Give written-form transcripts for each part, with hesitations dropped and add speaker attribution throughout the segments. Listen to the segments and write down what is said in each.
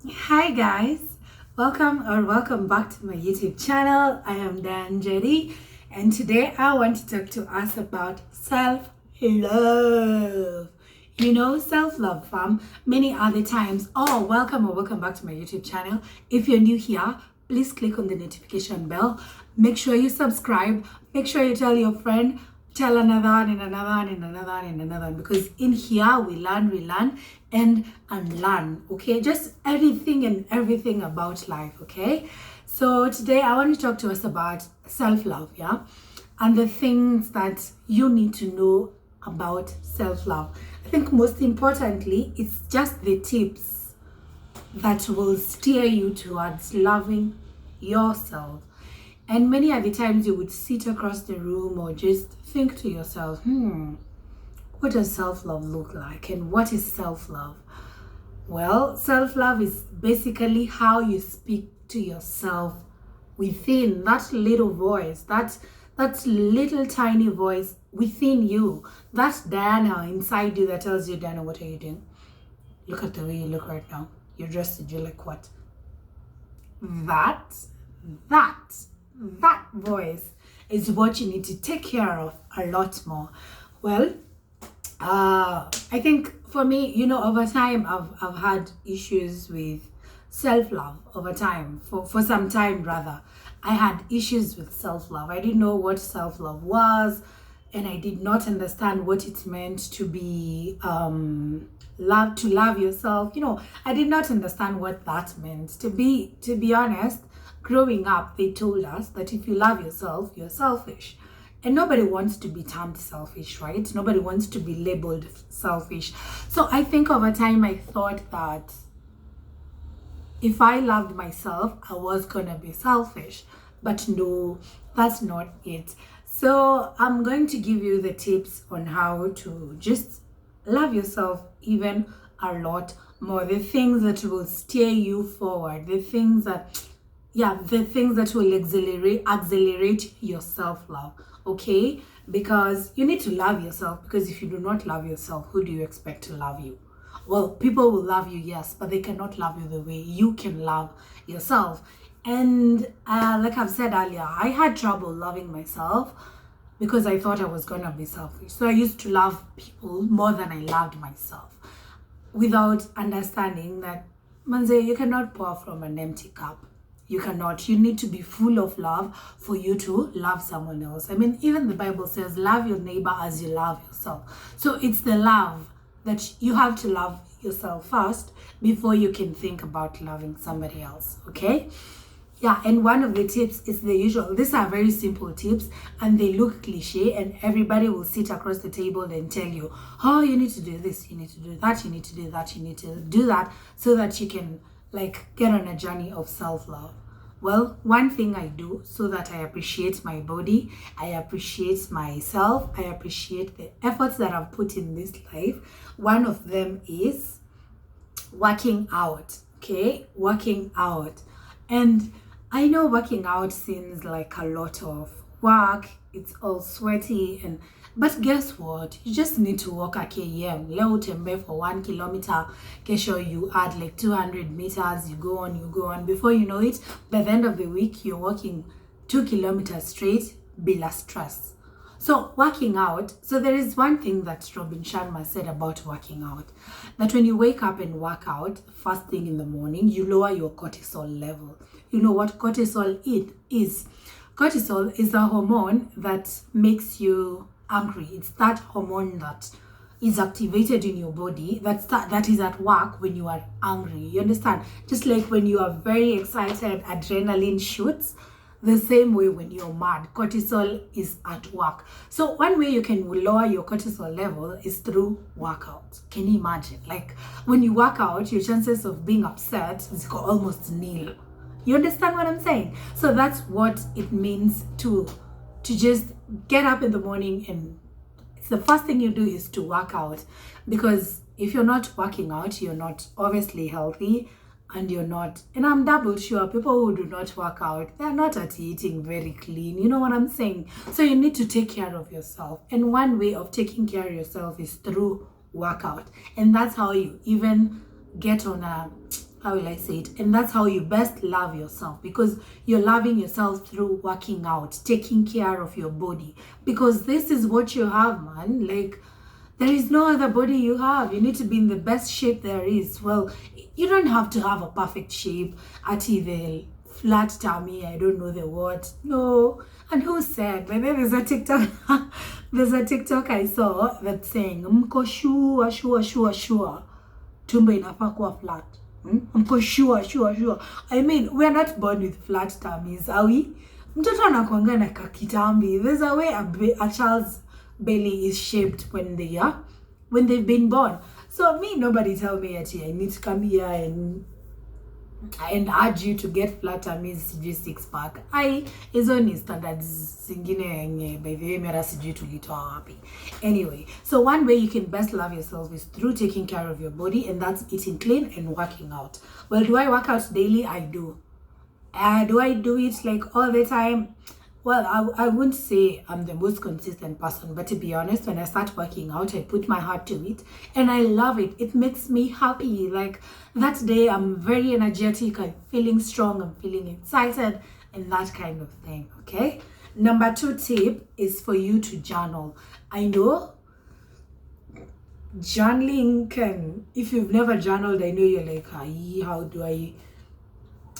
Speaker 1: Hi guys, welcome back to my YouTube channel. I am Dan Jetty, and today I want to talk to us about self-love. Self-love fam. Many other times. Oh, welcome back to my YouTube channel. If you're new here, please click on the notification bell. Make sure you subscribe. Make sure you tell your friend, tell another one and another one and another one and another one, because in here we learn and unlearn. Okay, just anything and everything about life. Okay, so today I want to talk to us about self-love, yeah, and the things that you need to know about self-love. I think most importantly, it's just the tips that will steer you towards loving yourself. And many other times you would sit across the room or just think to yourself, what does self-love look like? And what is self-love? Well, self-love is basically how you speak to yourself within that little voice, that little tiny voice within you. That's Diana inside you that tells you, Diana, what are you doing? Look at the way you look right now. You're dressed, you're like what? That voice is what you need to take care of a lot more. Well, I think for me, over time, I've had issues with self-love over time. For some time, rather, I had issues with self-love. I didn't know what self-love was, and I did not understand what it meant to be to love yourself. I did not understand what that meant. To be honest, growing up, they told us that if you love yourself, you're selfish. And nobody wants to be termed selfish, right? Nobody wants to be labeled selfish. So I think over time I thought that if I loved myself, I was gonna be selfish. But no, that's not it. So I'm going to give you the tips on how to just love yourself even a lot more. The things that will steer you forward, the things that will accelerate your self-love. Okay, because you need to love yourself, because if you do not love yourself, who do you expect to love you? Well, people will love you, yes, but they cannot love you the way you can love yourself. And like I've said earlier, I had trouble loving myself because I thought I was gonna be selfish. So I used to love people more than I loved myself, without understanding that, Manze, you cannot pour from an empty cup. You cannot. You need to be full of love for you to love someone else. I mean, even the Bible says, love your neighbor as you love yourself. So it's the love that you have to love yourself first before you can think about loving somebody else. Okay? Yeah, and one of the tips is the usual. These are very simple tips and they look cliche, and everybody will sit across the table and tell you, oh, you need to do this, you need to do that, you need to do that, you need to do that, so that you can get on a journey of self-love. Well, one thing I do so that I appreciate my body, I appreciate myself, I appreciate the efforts that I've put in this life. One of them is working out. Okay, working out. And I know working out seems like a lot of work, it's all sweaty, but guess what? You just need to walk a km. Leo tembe for 1 kilometer. Kesho you add 200 meters, you go on. Before you know it, by the end of the week, you're walking 2 kilometers straight, bila stress. So working out, so there is one thing that Robin Sharma said about working out, that when you wake up and work out first thing in the morning, you lower your cortisol level. You know what cortisol is? Cortisol is a hormone that makes you angry. It's that hormone that is activated in your body that is at work when you are angry. You understand? Just like when you are very excited, adrenaline shoots. The same way when you're mad, cortisol is at work. So one way you can lower your cortisol level is through workout. Can you imagine? Like when you work out, your chances of being upset is almost nil. You understand what I'm saying? So that's what it means to just get up in the morning, and it's the first thing you do is to work out. Because if you're not working out, you're not obviously healthy, and you're not, and I'm double sure people who do not work out, they're not at eating very clean. You know what I'm saying? So you need to take care of yourself. And one way of taking care of yourself is through workout. And that's how you even get on a how will I say it? And that's how you best love yourself, because you're loving yourself through working out, taking care of your body, because this is what you have, man. Like, there is no other body you have. You need to be in the best shape there is. Well, you don't have to have a perfect shape, at the flat tummy, I don't know the word. No. And who said? But then there's a TikTok, I saw that's saying, mko sure, tumbo inafaa kuwa flat. Mko sure. I mean, we're not born with flat tummies, are we? Mtoto anakuanga na kakitambi. There's a way a child's belly is shaped when they've been born. So me, nobody tell me that I need to come here and urge you to get flat tummies, six pack. Is only standards zingine yenye by the way mera sijui tulitoa wapi. Anyway, so one way you can best love yourself is through taking care of your body, and that's eating clean and working out. Well, do I work out daily? I do. Do I do it like all the time? Well, I wouldn't say I'm the most consistent person, but to be honest, when I start working out, I put my heart to it and I love it. It makes me happy. Like that day, I'm very energetic, I'm feeling strong, I'm feeling excited, and that kind of thing, okay? Number 2 tip is for you to journal. I know journaling can, if you've never journaled, I know you're like,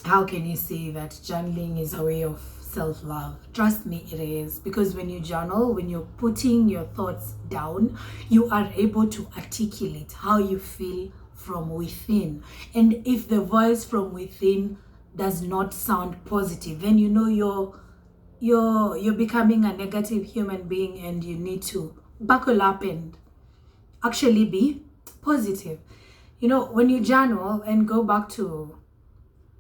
Speaker 1: how can you say that journaling is a way of self-love? Trust me, it is, because when you journal, when you're putting your thoughts down, you are able to articulate how you feel from within. And if the voice from within does not sound positive, then you know you're becoming a negative human being, and you need to buckle up and actually be positive. You know, when you journal and go back to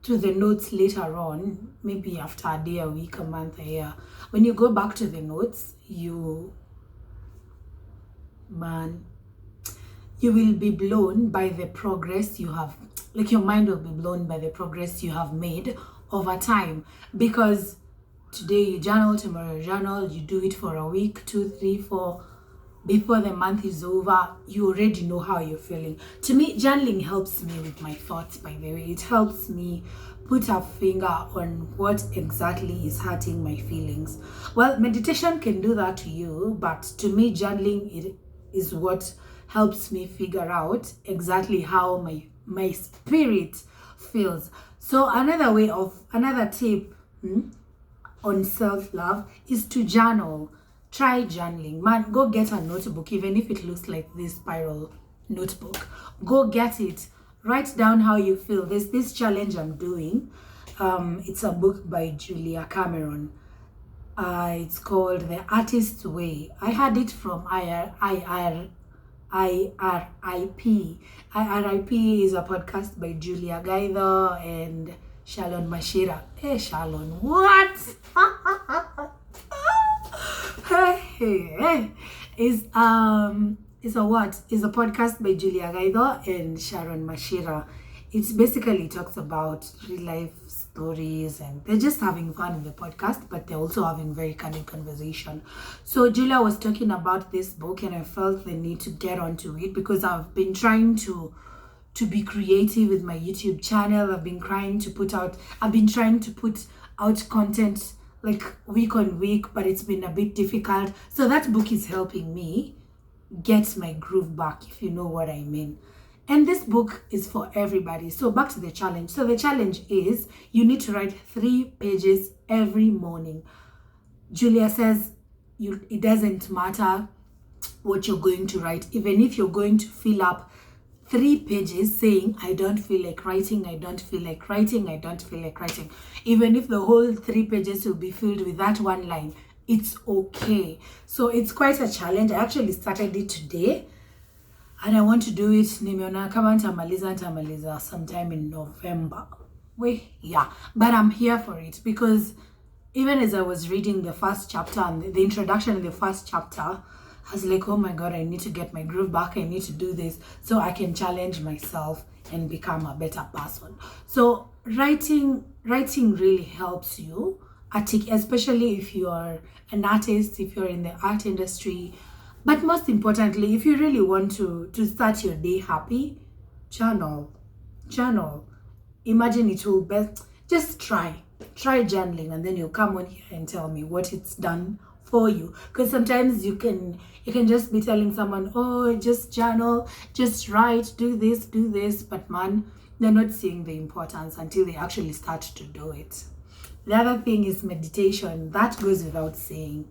Speaker 1: the notes later on, maybe after a day, a week, a month, a year, when you go back to the notes, you will be blown by the progress you have, like your mind will be blown by the progress you have made over time. Because today you journal, tomorrow you journal, you do it for a week, 2, 3, 4, before the month is over, you already know how you're feeling. To me, journaling helps me with my thoughts, by the way. It helps me put a finger on what exactly is hurting my feelings. Well, meditation can do that to you, but to me, journaling it is what helps me figure out exactly how my spirit feels. So another tip on self-love is to journal. Try journaling. Man, go get a notebook, even if it looks like this spiral notebook. Go get it. Write down how you feel. There's this challenge I'm doing. It's a book by Julia Cameron. It's called The Artist's Way. I had it from IRIP. IRIP is a podcast by Julia Gaither and Shalon Mashira. Hey, Shalon, what? Hey. Is a podcast by Julia Gaither and Sharon Mashira. It basically talks about real life stories, and they're just having fun in the podcast, but they're also having very candid conversation. So Julia was talking about this book, and I felt the need to get onto it because I've been trying to be creative with my YouTube channel. I've been trying to put out content like week on week, but it's been a bit difficult. So that book is helping me get my groove back, if you know what I mean. And this book is for everybody. So back to the challenge. So the challenge is you need to write 3 pages every morning. Julia says it doesn't matter what you're going to write. Even if you're going to fill up 3 pages saying, I don't feel like writing, I don't feel like writing, I don't feel like writing. Even if the whole 3 pages will be filled with that one line, it's okay. So it's quite a challenge. I actually started it today, and I want to do it. Nimeona kama nitamaliza sometime in November. But I'm here for it because even as I was reading the first chapter and the introduction in the first chapter, I was like, oh my God, I need to get my groove back. I need to do this so I can challenge myself and become a better person. So writing really helps you, especially if you are an artist, if you're in the art industry. But most importantly, if you really want to start your day happy, journal. imagine it will best, just try journaling, and then you'll come on here and tell me what it's done for you. Because sometimes you can just be telling someone, oh, just journal, just write, do this, but man, they're not seeing the importance until they actually start to do it. The other thing is meditation. That goes without saying,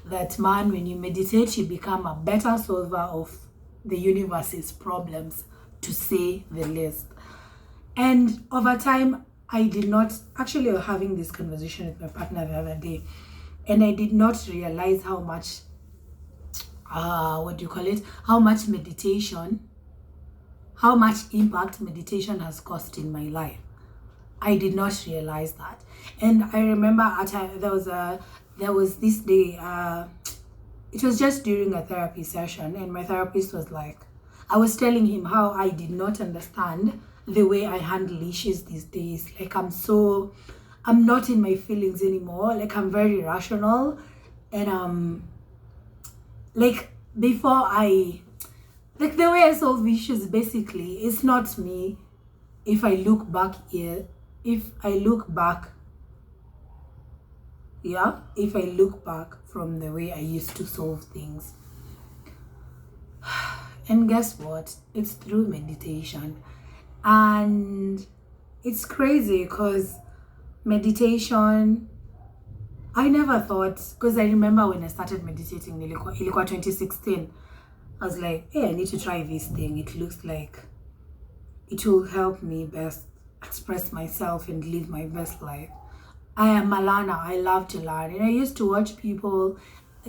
Speaker 1: that man, when you meditate, you become a better solver of the universe's problems, to say the least. And over time, I did not, actually I was having this conversation with my partner the other day, and I did not realize how much, how much meditation, how much impact meditation has caused in my life. I did not realize that. And I remember there was this day, it was just during a therapy session, and my therapist was like, I was telling him how I did not understand the way I handle issues these days. Like, I'm not in my feelings anymore. Like, I'm very rational. And like, before the way I solve issues, basically, it's not me. If I look back from the way I used to solve things. And guess what? It's through meditation. And it's crazy because meditation, I never thought, because I remember when I started meditating, ilikuwa 2016, I was like, hey, I need to try this thing. It looks like it will help me best express myself and live my best life. I am a learner. I love to learn. And I used to watch people,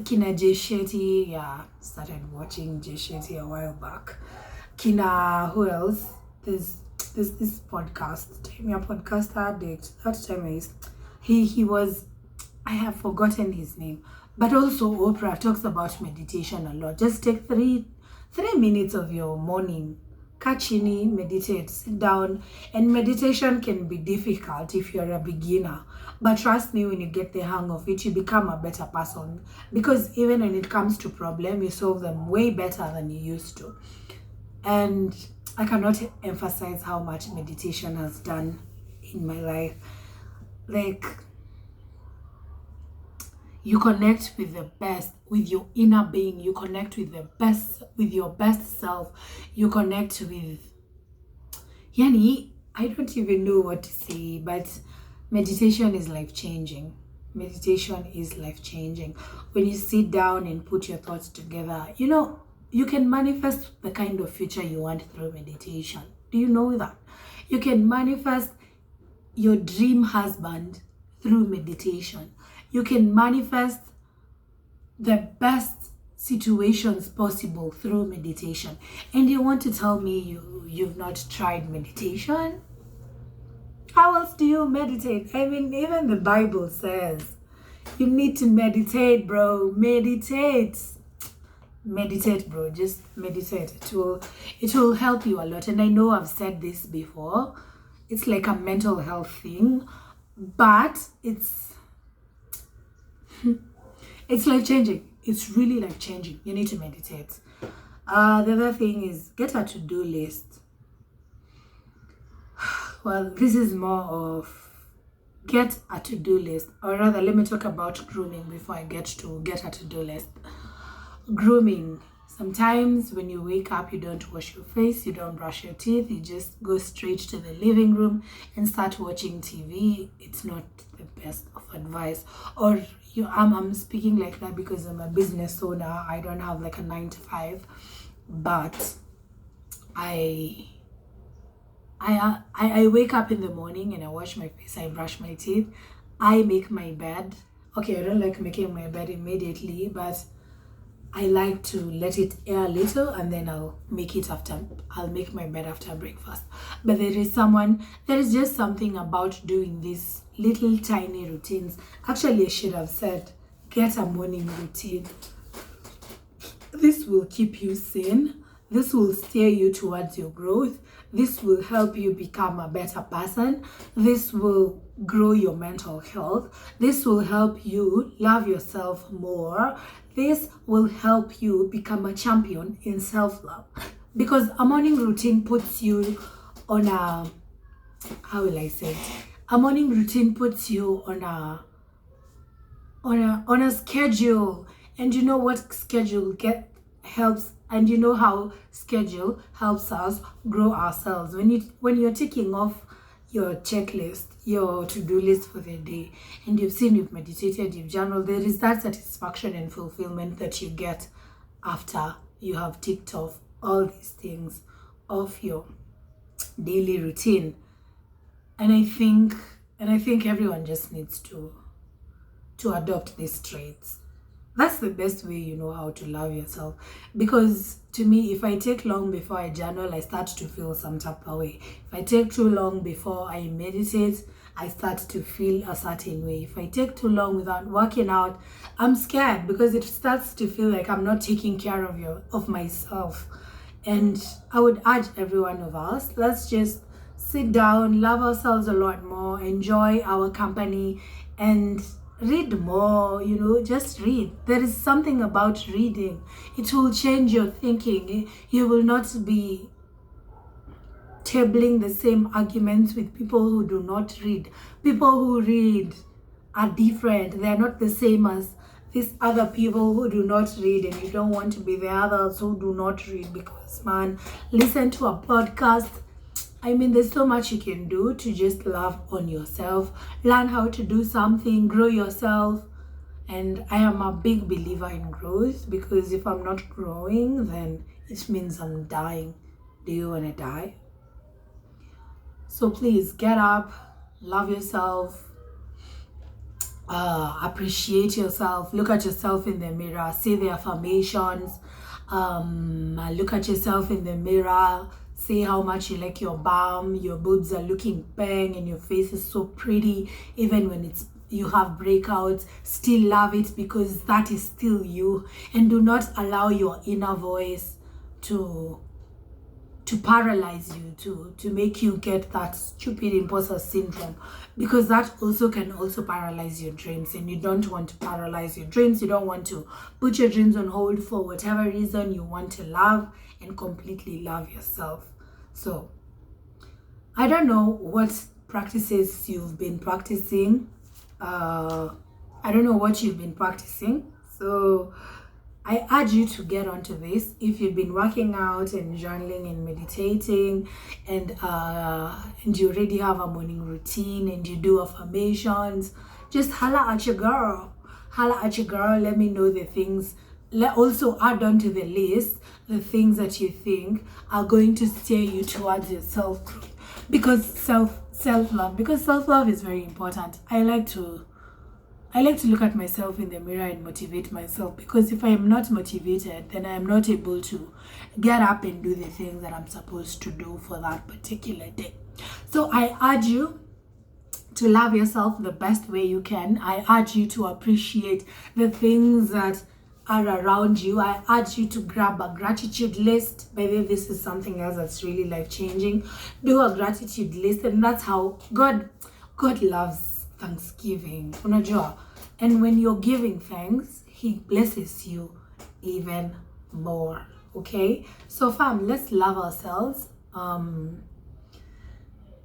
Speaker 1: Kina Jay Shetty. Yeah, started watching Jay Shetty a while back. Kina, who else? There's this podcast, Time Your Podcast Addict. That time he was, I have forgotten his name. But also Oprah talks about meditation a lot. Just take three minutes of your morning, kachini, meditate, sit down. And meditation can be difficult if you're a beginner. But trust me, when you get the hang of it, you become a better person. Because even when it comes to problems, you solve them way better than you used to. And I cannot emphasize how much meditation has done in my life. Like, you connect with the best, with your inner being. You connect with the best, with your best self. You connect with, yani, I don't even know what to say, but meditation is life-changing. Meditation is life-changing. When you sit down and put your thoughts together, you can manifest the kind of future you want through meditation. Do you know that? You can manifest your dream husband through meditation. You can manifest the best situations possible through meditation. And you want to tell me you've not tried meditation? How else do you meditate? I mean, even the Bible says you need to meditate, bro. Meditate, bro. Just meditate. It will help you a lot. And I know I've said this before. It's like a mental health thing, but it's life-changing. It's really life-changing. You need to meditate. The other thing is get a to-do list. Well, this is more of get a to-do list. Or rather, let me talk about grooming before I get a to-do list. Grooming. Sometimes when you wake up, you don't wash your face, you don't brush your teeth, you just go straight to the living room and start watching TV. It's not the best of advice. Or I'm speaking like that because I'm a business owner. I don't have like a 9 to 5, but I wake up in the morning and I wash my face, I brush my teeth, I make my bed. Okay, I don't like making my bed immediately, but I like to let it air a little and then I'll make my bed after breakfast. But there is just something about doing these little tiny routines. Actually, I should have said, get a morning routine. This will keep you sane. This will steer you towards your growth. This will help you become a better person. This will grow your mental health. This will help you love yourself more. This will help you become a champion in self-love. Because a morning routine puts you on a how will I say it? A morning routine puts you on a schedule, and you know what schedule get helps, and you know how schedule helps us grow ourselves. When you're ticking off your checklist, your to-do list for the day, and you've meditated, you've journaled, there is that satisfaction and fulfillment that you get after you have ticked off all these things off your daily routine. And I think everyone just needs to adopt these traits. That's the best way you know how to love yourself. Because to me, if I take long before I journal, I start to feel some type of way. If I take too long before I meditate, I start to feel a certain way. If I take too long without working out, I'm scared because it starts to feel like I'm not taking care of myself. And I would urge every one of us, let's just sit down, love ourselves a lot more, enjoy our company, and read more. Just read. There is something about reading. It will change your thinking. You will not be tabling the same arguments with people who do not read. People who read are different. They're not the same as these other people who do not read, and you don't want to be the others who do not read. Because man, listen to a podcast. I mean, there's so much you can do to just love on yourself, learn how to do something, grow yourself. And I am a big believer in growth, because if I'm not growing, then it means I'm dying. Do you want to die? So please get up, love yourself, appreciate yourself, look at yourself in the mirror, say the affirmations, look at yourself in the mirror, say how much you like your bum, your boobs are looking bang, and your face is so pretty. Even when you have breakouts, still love it, because that is still you. And do not allow your inner voice to paralyze you, to make you get that stupid imposter syndrome, because that also can also paralyze your dreams. And you don't want to paralyze your dreams. You don't want to put your dreams on hold for whatever reason. You want to love and completely love yourself. So I don't know what practices you've been practicing. I don't know what you've been practicing. So I urge you to get onto this. If you've been working out and journaling and meditating, and you already have a morning routine and you do affirmations, just holla at your girl. Let me know the things. Also add on to the list the things that you think are going to steer you towards your self-growth. Because self-love is very important. I like to look at myself in the mirror and motivate myself, because if I am not motivated, then I am not able to get up and do the things that I'm supposed to do for that particular day. So I urge you to love yourself the best way you can. I urge you to appreciate the things that are around you. I urge you to grab a gratitude list. Maybe this is something else that's really life-changing. Do a gratitude list, and that's how God loves Thanksgiving. Unajua. And when you're giving thanks, He blesses you even more. Okay? So fam, let's love ourselves.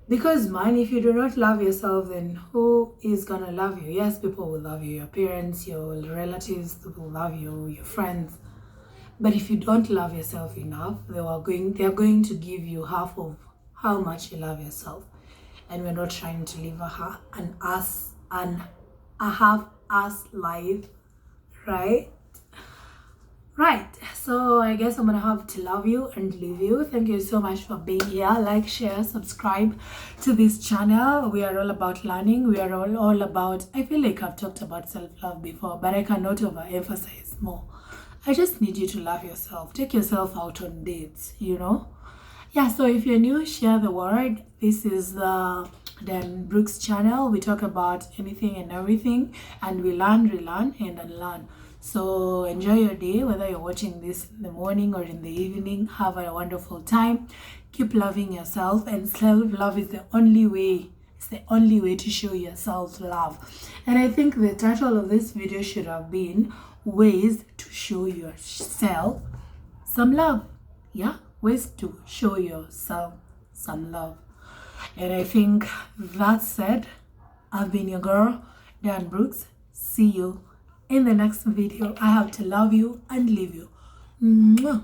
Speaker 1: Because man, if you do not love yourself, then who is gonna love you? Yes, people will love you. Your parents, your relatives will love you, your friends. But if you don't love yourself enough, they are going to give you half of how much you love yourself. And we're not trying to live a half-ass life, right? Right, so I guess I'm gonna have to love you and leave you. Thank you so much for being here. Like, share, subscribe to this channel. We are all about learning. We are all about, I feel like I've talked about self-love before, but I cannot overemphasize more. I just need you to love yourself. Take yourself out on dates, Yeah, so if you're new, share the word. This is the Dan Brooks channel. We talk about anything and everything, and we learn, relearn, and unlearn. So enjoy your day, whether you're watching this in the morning or in the evening. Have a wonderful time. Keep loving yourself, and self-love is the only way. It's the only way to show yourself love. And I think the title of this video should have been Ways to Show Yourself Some Love. Yeah, ways to show yourself some love. And I think that said, I've been your girl, Dan Brooks. See you in the next video. I have to love you and leave you. Mwah.